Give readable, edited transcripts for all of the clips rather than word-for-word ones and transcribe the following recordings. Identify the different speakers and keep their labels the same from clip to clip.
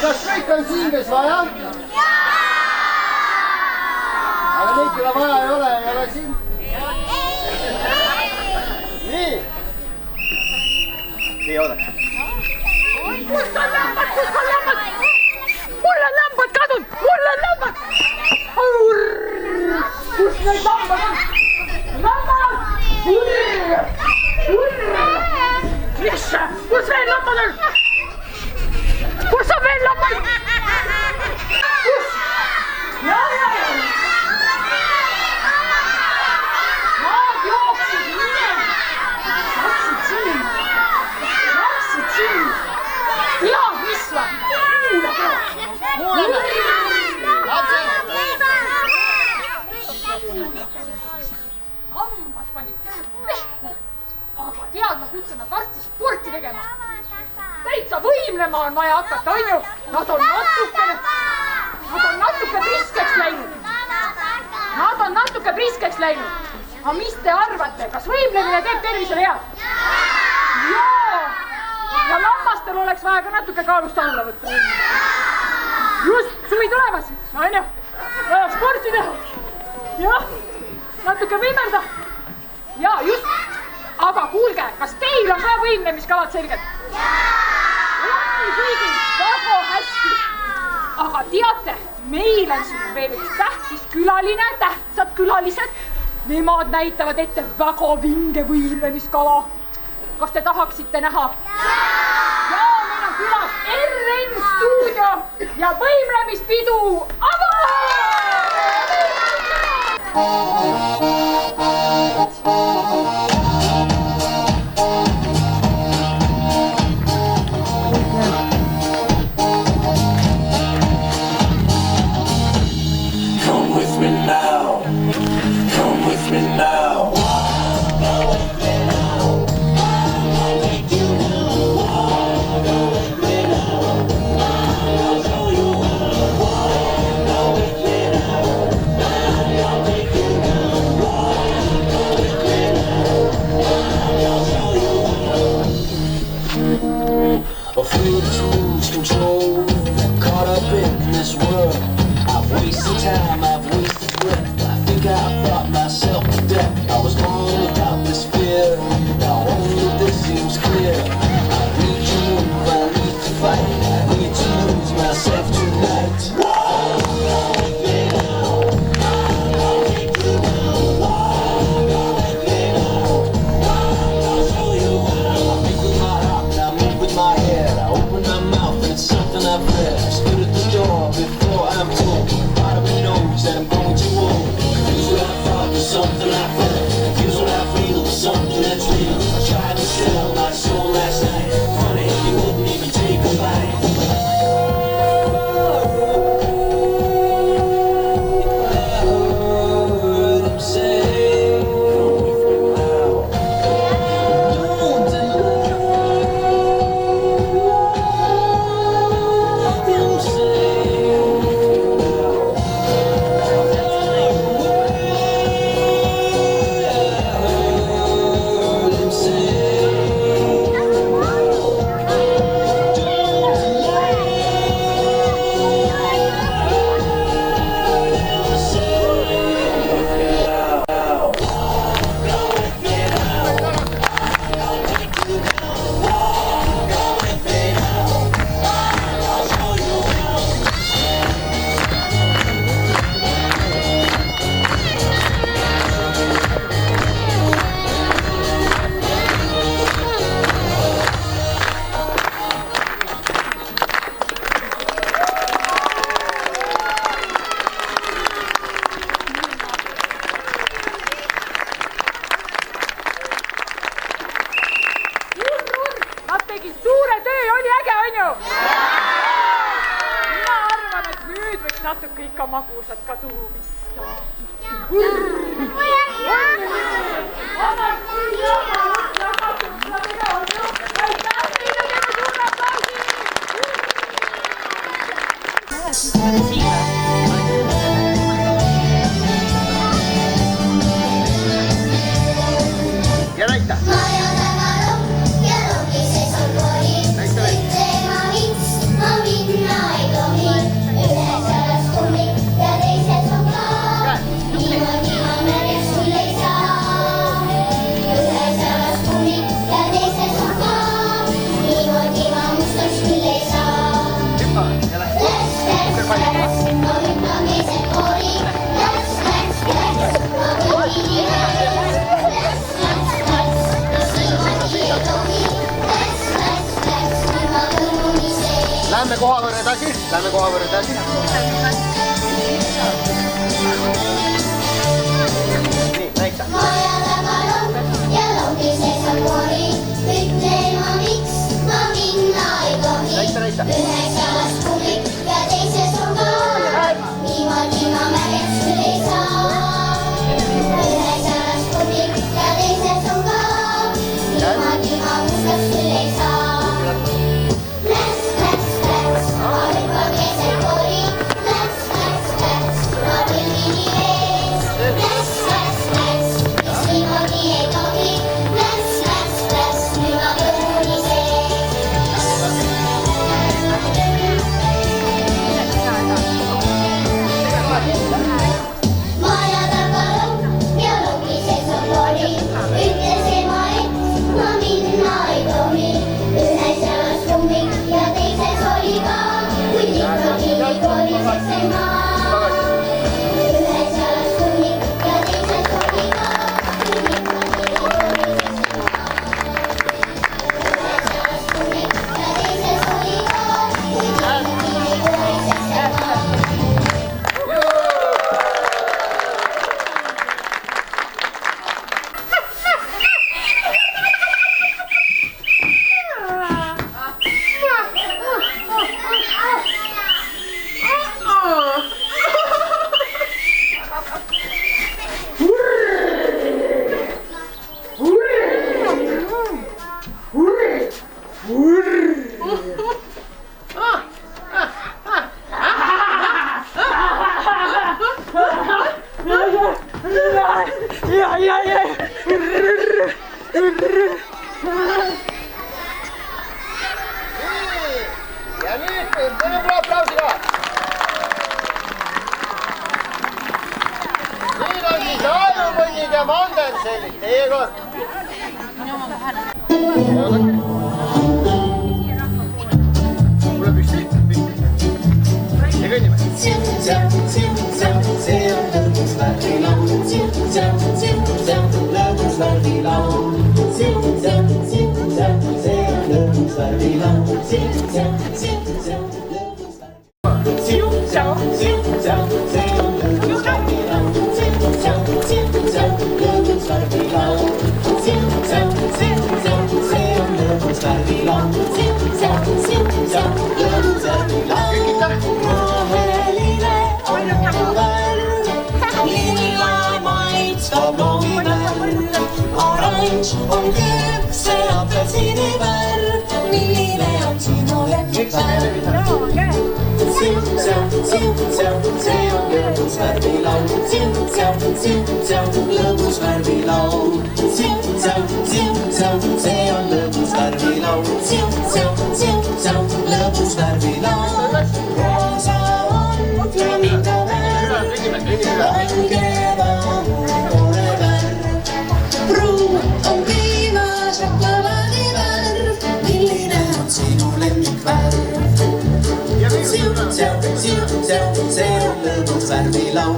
Speaker 1: Kas kõik on siin, kes vaja? Aga neid, keda vaja ei ole siin. Nii. Nii oodake.
Speaker 2: Kus on lambad? Mul on lambad kadunud! Mul on lambad! Kus need lambad on? Lambad! Mis? Kus veel lambad on? Kus on veel lambad? Kus? Nad jooksid minema. Läksid siin. Tead, mis va? Kuulame. Lambad panid pehku. Aga tead, ma kutsun nad varsti sporti tegema. Täitsa võimlema on vaja hakata, on ju? Nad on natuke priskeks läinud. Aga mis te arvate, kas võimlemine teeb tervisele head? Jaa! Ja lammastel oleks vaja ka natuke kaalust alla võtta. Just, suvi tulemas, on ju? Vaja sporti teha. Jah, natuke võimelda. Jaa, just. Aga kuulge, kas teil on ka võimlemiskavad selged? Kõigil väga hästi. Aga teate, meil on siin veel üks tähtis külaline, tähtsad külalised. Nemad näitavad ette väga vinge võimlemiskala. Kas te tahaksite näha? Jaa, meil on külas RN Stuudio ja võimlemispidu natuke ikka magusad ka suhu pista.
Speaker 1: Ja näita!
Speaker 3: Näita veel!
Speaker 1: koha võrra edasi. Lähme koha võrra edasi. Nii, näita.
Speaker 3: Maja taga laud ja laudi sees on koori. Ütle ma miks ma minna ei tohi. Ühes jalas kumik ja teises on kaar. Niimoodi ma märjaks küll ei saa. Ühes jalas kumik ja teises on kaar. Niimoodi ma mustaks küll ei saa. Läks, ma hüppan keset koori. Läks, ma pilvini ees. Läks, mis niimoodi ei tohi. Läks, nüüd ma kõrvuni sees. Maja taga laud ja laudi sees on koori. Ütles ema, et ma minna ei tohi. Ühes jalas kummik ja teises oli ka. Kuid ikkagi ei koriseks ema. Ühes jalas kummik ja teises oli ka. Kuid ikkagi ei koriseks ema. Ühes jalas kummik ja teises oli ka. Kuid ikkagi ei koriseks ema.
Speaker 1: Ja nüüd teeme aplausiga. Nüüd on siis Aelupõnnid ja Manderselid. Teie kord. Kuule püsti. Ja kõnnime.
Speaker 4: See on lõbusvärvilaul. Lõbusvärvilaul. See on roheline on värv, lilla maitstab loomivärv, oranž on küpse apelsini värv, milline on sinu lemmikvärv? See on lõbusvärvilaul, lõbusvärvilaul. See on lõbusvärvilaul, lõbusvärvilaul. Roosa on flamingo värv, langeva tore värv. Pruun on piima šokolaadi värv, milline on sinu lemmikvärv? See on lõbusvärvilaul,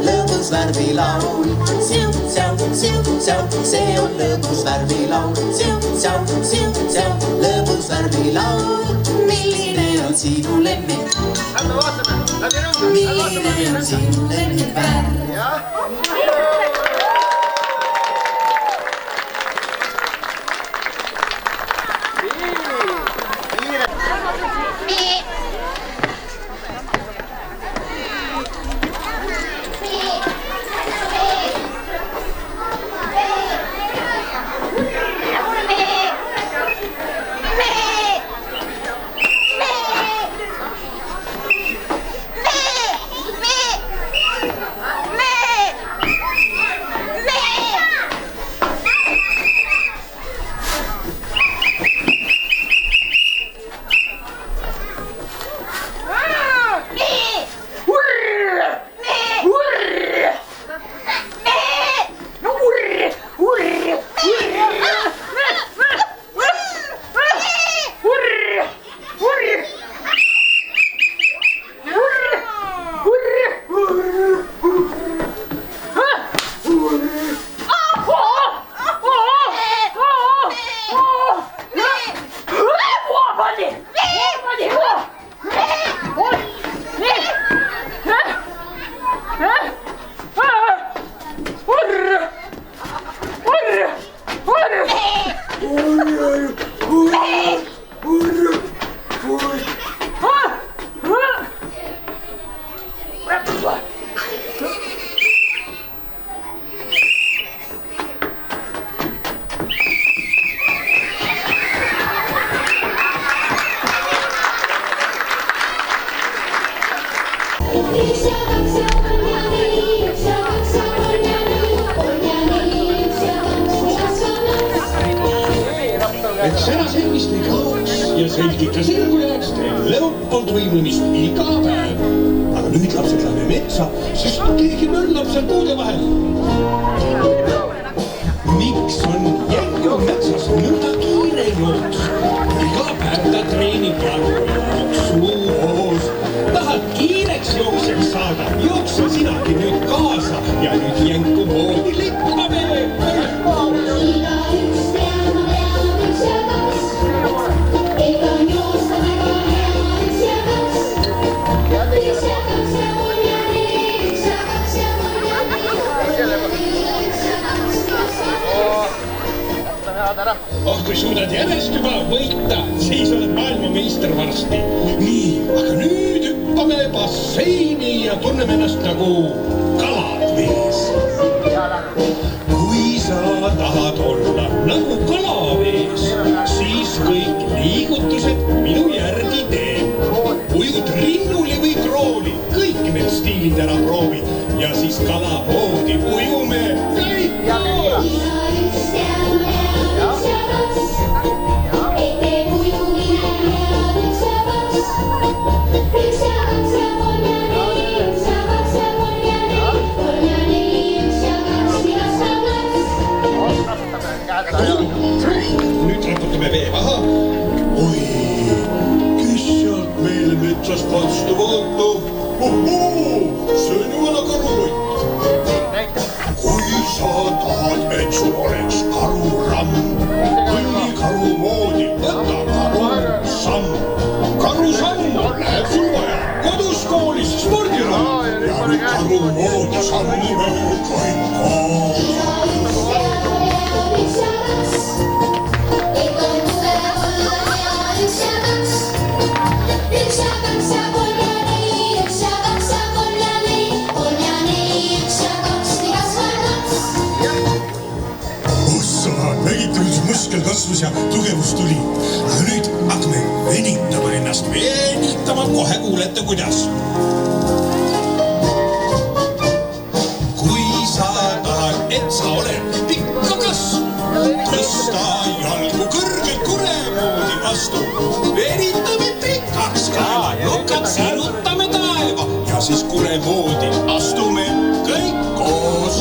Speaker 4: lõbusvärvilaul. See on lõbusvärvilaul, lõbusvärvilaul. Milline on sinu lemmik? Milline on sinu lemmikvärv?
Speaker 5: Et seda selgist ei kaoks ja selgika sirgu jääks teil Leopold võimlemist iga päev. Aga nüüd lapsed läheme metsa, sest keegi möllab seal puude vahel. Miks on Jängu metsas nõnda kiire jooks? Iga päev ta treenib jooksuus. Tahad kiireks jookseks saada, jookse sinagi nüüd kaasa ja nüüd Jängu moodi lippame. Oh, kui suudad järjest juba võita, siis oled maailmameister varsti. Nii, aga nüüd hüppame basseini ja tunneme ennast nagu kalad vees. Kui sa tahad olla nagu kala vees, siis kõik liigutused minu järgi tee. Ujud rinnuli või krooli, kõik need stiilid ära proovi ja siis kala moodi ujume kõik koos. Nüüd raputame vee maha. Oi, kes sealt meile metsast vastu vaatab? See on jumala karukott. Kui sa tahad, et sul oleks karuramm, kõnni karu moodi, võta karusamm. Karusamm läheb sul vaja kodus, koolis, spordiramm. Ja nüüd karu moodi sammime kõik koos. Muskel kasvus ja tugevus tuli. Aga nüüd hakkame venitama ennast. Venitama kohe kuulete kuidas. Kui sa tahad, et sa oled pikka kasv, tõsta jalgu kõrgelt kure moodi vastu. Venitame pikaks kaela, nokad sirutame taeva ja siis kure moodi astume kõik koos.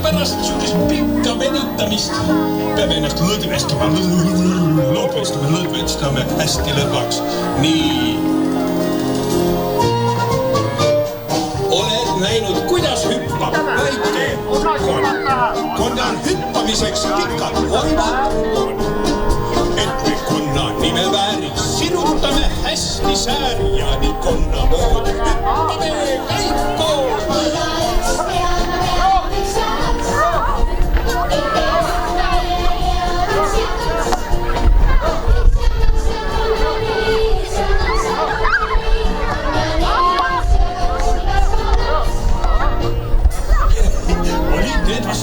Speaker 5: Pärast sihukest pikka venitamist peab ennast lõdvestama hästi lõdvaks. Nii. Oled näinud, kuidas hüppab väike konna on hüppamiseks pikad hoivad. Et me konna nime vääriks sirutame hästi sääri ja nii konna moodi hüppame kõik koos.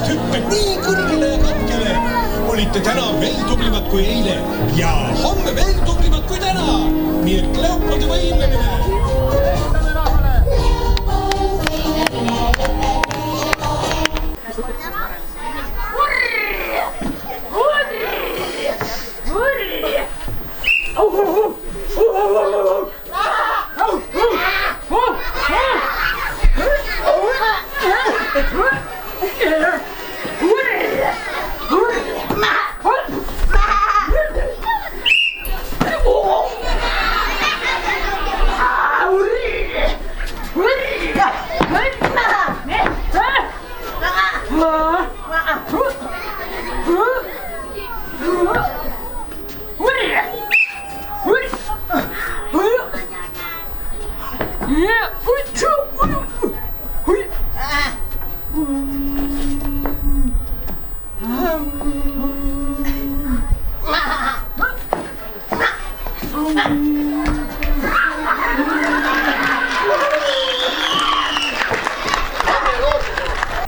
Speaker 5: Hüpped nii kõrgele ja katkele. Olite täna veel tublimad kui eile ja homme veel tublimad kui täna. Nii et Leopoldi võimlemine.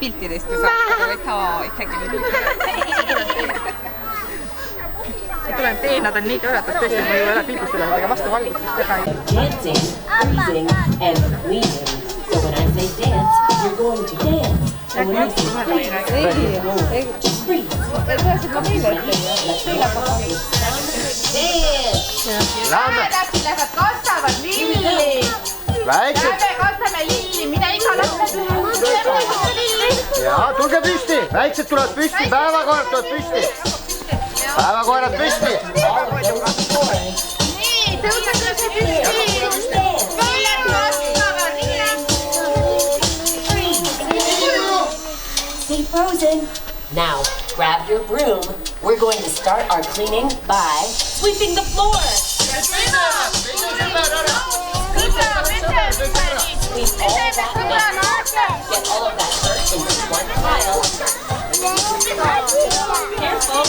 Speaker 6: piltidest ju saab, aga ei saa isegi nüüd. Tulen teen, nad on nii toredad tõesti, ma ei ole pildustada, aga vastu valgustust teha.
Speaker 7: Dancing, freezing, and leaving. So when I say dance, you're going to dance. And when I say freeze, just freeze.
Speaker 2: Edasi lähevad, kastavad lilli.
Speaker 1: Väiksed.
Speaker 2: Lähme kastame lilli, mida iga laps.
Speaker 1: Jaa, tulge püsti. Väiksed tulevad püsti, päevakoerad tulevad püsti. Päevakoerad püsti.
Speaker 2: Nii, tõusage püsti. Välja kastavad lilli.
Speaker 7: Stay frozen. Now, grab your broom. We're going to start our cleaning by sweeping the floor. Sweep all that mess. Get all of that dirt into one pile. Careful.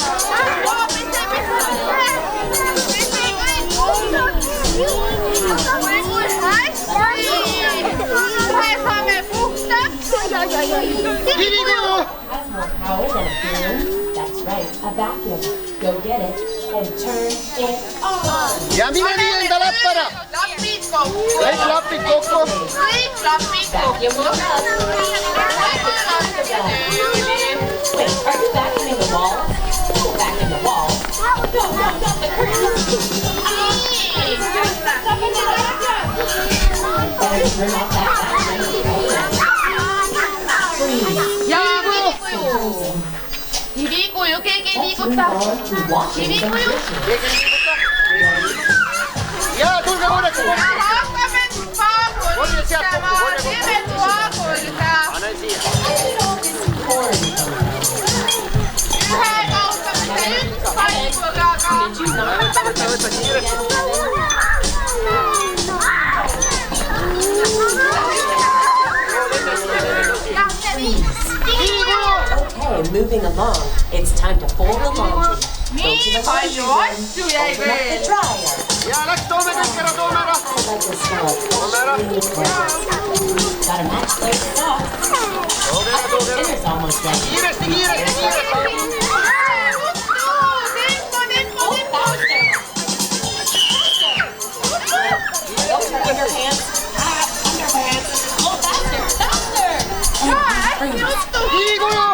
Speaker 7: Has more power than a broom. That's right, a vacuum. Go get it and turn it on.
Speaker 1: Ja mine nii enda läppara. Kõik lapid kokku.
Speaker 7: Vacuum will up. Wait, are you vacuuming the wall? Don't vacuum the wall. No, not the curtains. Better turn off that vacuum.
Speaker 2: Kivikuju, keegi ei liiguta. Kivikuju.
Speaker 1: Jaa, tulge korraks kokku.
Speaker 2: Hakkame paagulistama, teeme paagulda.
Speaker 1: Anna siia.
Speaker 2: Ühe kaotamise üks paiguga ka.
Speaker 1: Võta kiiresti.
Speaker 7: Okay, moving along. It's time to fold the laundry. Go to the laundry room. Open up the dryer.
Speaker 1: Jaa, läks, toome kõik ära, toome ära.
Speaker 7: I like the smell of clean clothes. Gotta match those socks. Dinner's almost ready.
Speaker 1: Kiiresti, kiiresti, kiiresti.
Speaker 7: Underpants. Underpants. Oh, faster, faster.
Speaker 1: Liiguju.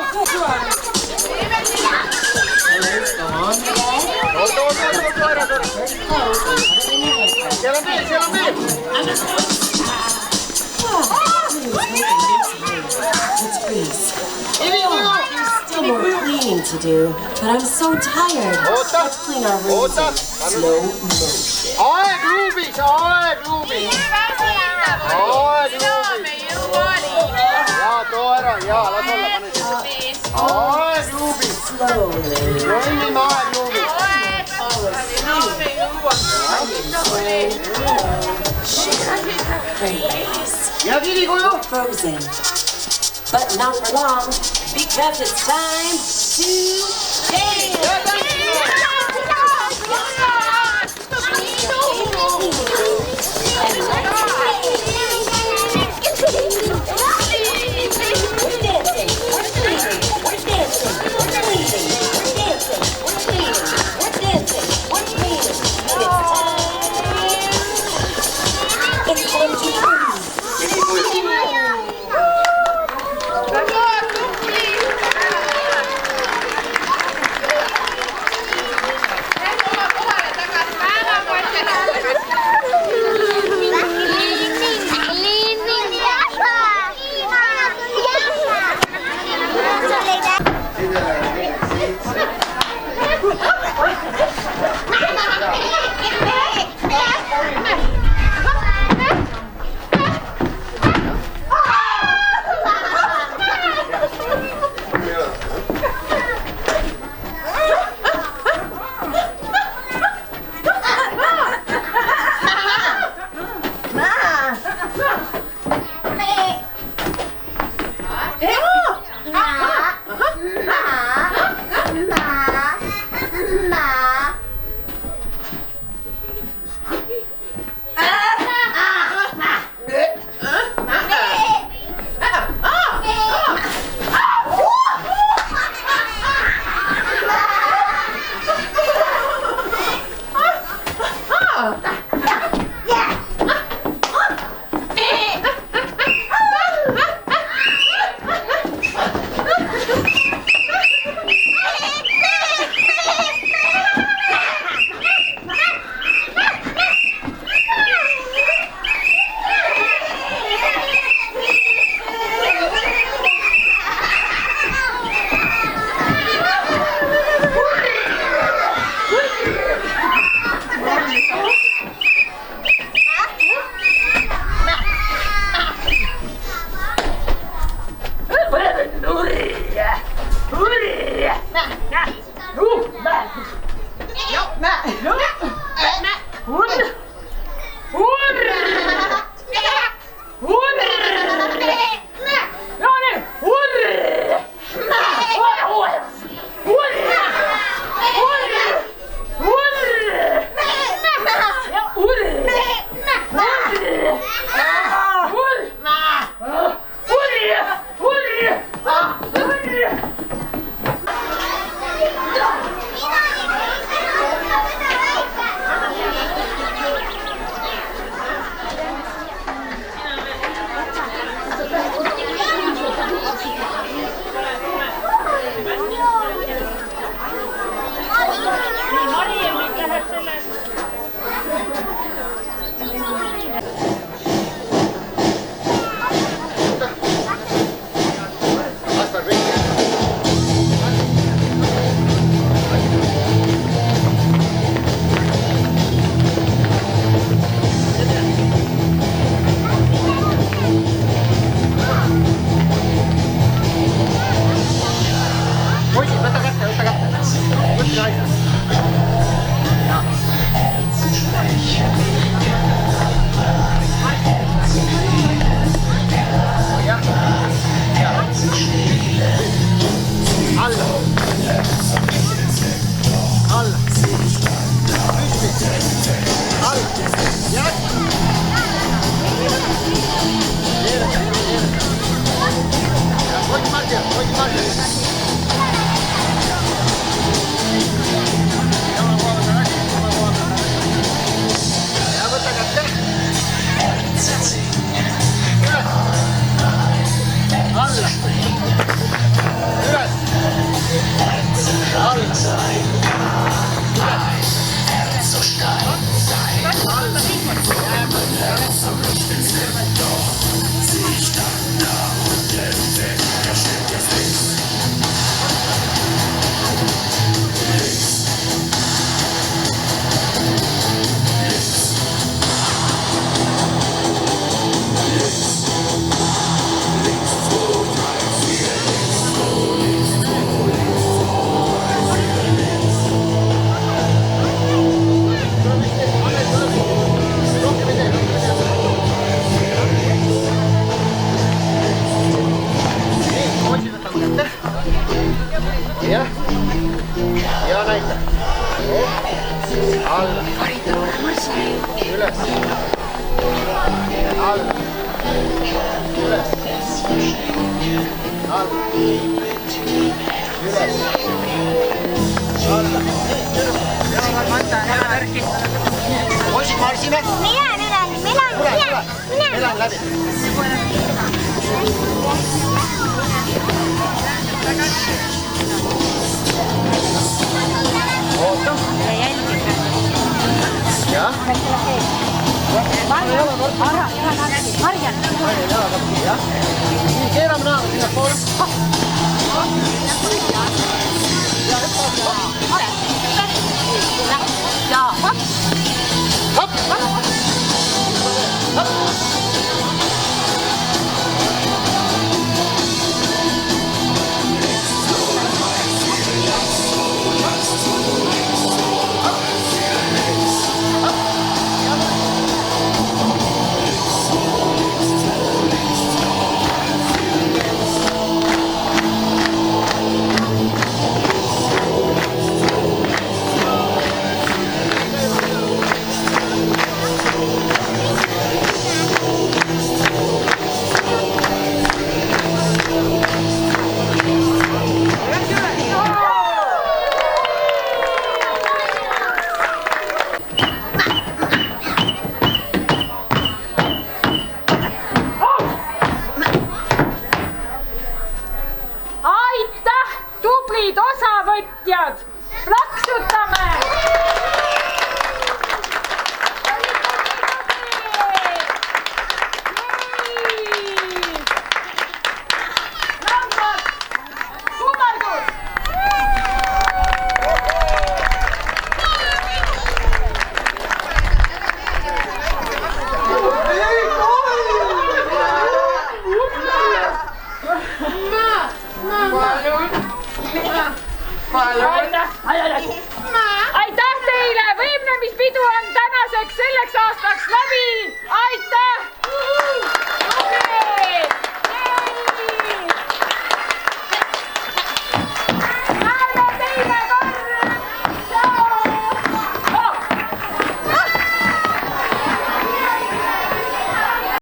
Speaker 1: Seal on veel, seal on veel.
Speaker 7: Let's freeze. There's still more cleaning to do, but I'm so tired. Let's clean our rooms in slow motion.
Speaker 1: Aeg ruumis, aeg ruumis. Aeg ruumis. Jaa, too ära, jaa, las olla, pane siia. Aeg ruumis.
Speaker 7: Slowly.
Speaker 1: Rollime aeg ruumis.
Speaker 7: Freeze.
Speaker 1: Ja kilikuju.
Speaker 7: Frozen. But not for long, because it's time to
Speaker 1: Poisid marsime. Elan läbi. Oota. Jah. Marjan. Nii, keerame naama sinna poole.